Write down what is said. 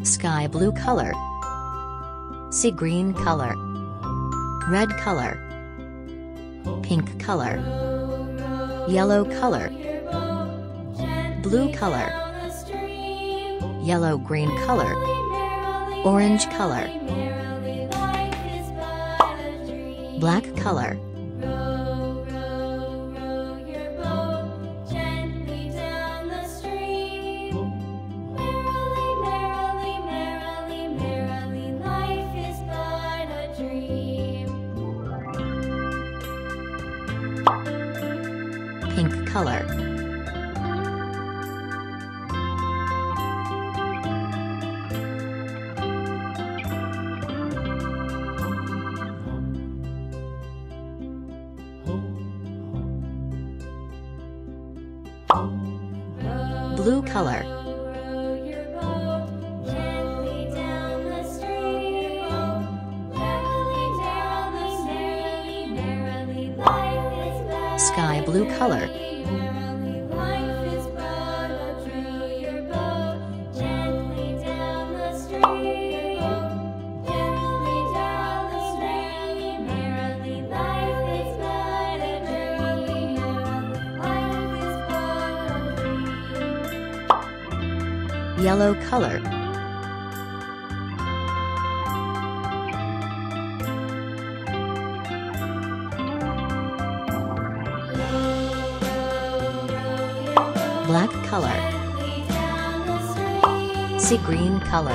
sky blue color, sea green color, red color, pink color, yellow color, blue color, yellow green color, orange color, black color, pink color, blue color, sky blue color, yellow color, black color, sea green color,